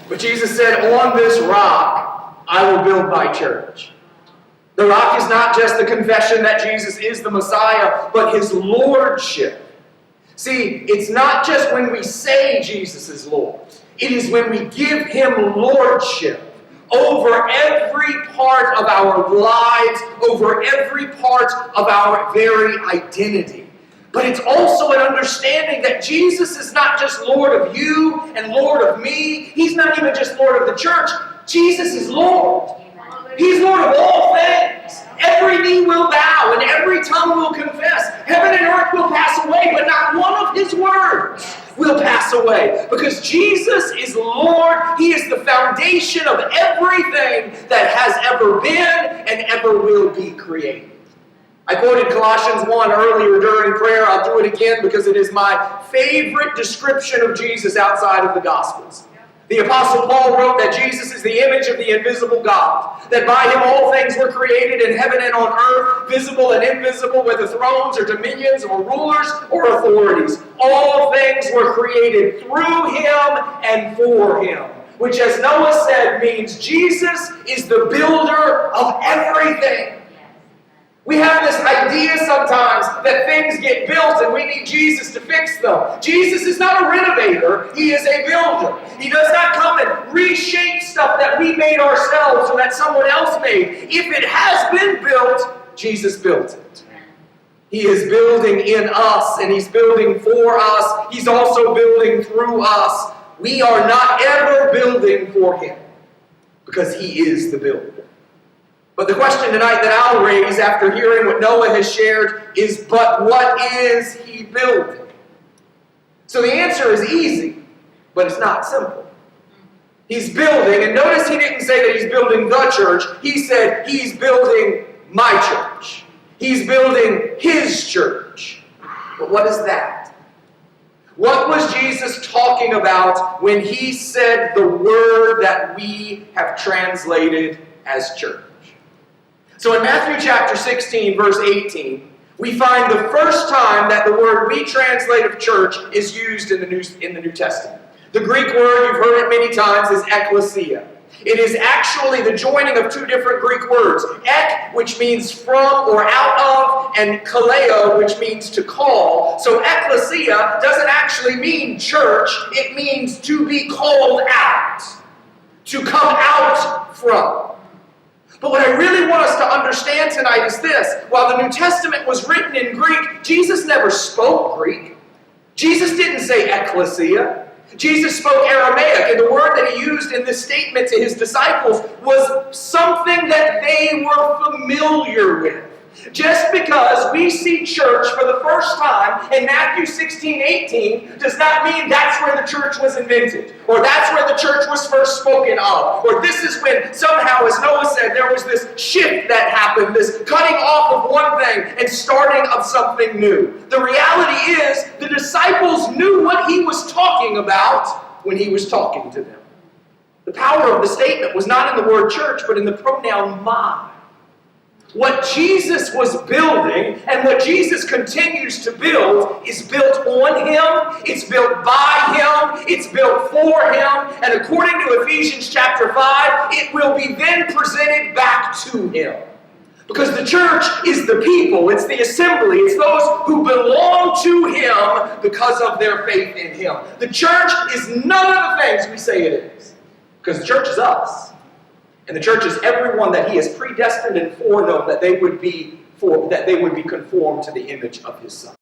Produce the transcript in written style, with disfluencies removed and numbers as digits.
But Jesus said, on this rock, I will build my church. The rock is not just the confession that Jesus is the Messiah, but his lordship. See, it's not just when we say Jesus is Lord. It is when we give him lordship over every part of our lives, over every part of our very identity. But it's also an understanding that Jesus is not just Lord of you and Lord of me. He's not even just Lord of the church. Jesus is Lord. He's Lord of all things. Every knee will bow and every tongue will confess. Heaven and earth will pass away, but not one of his words will pass away. Because Jesus is Lord. He is the foundation of everything that has ever been and ever will be created. I quoted Colossians 1 earlier during prayer. I'll do it again because it is my favorite description of Jesus outside of the Gospels. The Apostle Paul wrote that Jesus is the image of the invisible God, that by him all things were created in heaven and on earth, visible and invisible, whether thrones or dominions or rulers or authorities. All things were created through him and for him, which, as Noah said, means Jesus is the builder of everything. We have this idea sometimes that things get built and we need Jesus to fix them. Jesus is not a renovator, he is a builder. He does not come and reshape stuff that we made ourselves or that someone else made. If it has been built, Jesus built it. He is building in us and he's building for us. He's also building through us. We are not ever building for him because he is the builder. But the question tonight that I'll raise after hearing what Noah has shared is, but what is he building? So the answer is easy, but it's not simple. He's building, and notice he didn't say that he's building the church. He said he's building my church. He's building his church. But what is that? What was Jesus talking about when he said the word that we have translated as church? So in Matthew chapter 16, verse 18, we find the first time that the word we translate of church is used in the New Testament. The Greek word, you've heard it many times, is ekklesia. It is actually the joining of two different Greek words. Ek, which means from or out of, and kaleo, which means to call. So ekklesia doesn't actually mean church, it means to be called out, to come out from. But what I really want us to understand tonight is this. While the New Testament was written in Greek, Jesus never spoke Greek. Jesus didn't say ekklesia. Jesus spoke Aramaic, and the word that he used in this statement to his disciples was something that they were familiar with. Just because we see church for the first time in Matthew 16:18 does not mean that's where the church was invented, or that's where the church was first spoken of, or this is when somehow, as Noah said, there was this shift that happened, this cutting off of one thing and starting of something new. The reality is the disciples knew what he was talking about when he was talking to them. The power of the statement was not in the word church, but in the pronoun my. What Jesus was building and what Jesus continues to build is built on him, it's built by him, it's built for him, and according to Ephesians chapter 5, it will be then presented back to him. Because the church is the people, it's the assembly, it's those who belong to him because of their faith in him. The church is none of the things we say it is. Because the church is us. And the church is everyone that he has predestined and foreknown that they would be conformed to the image of his Son.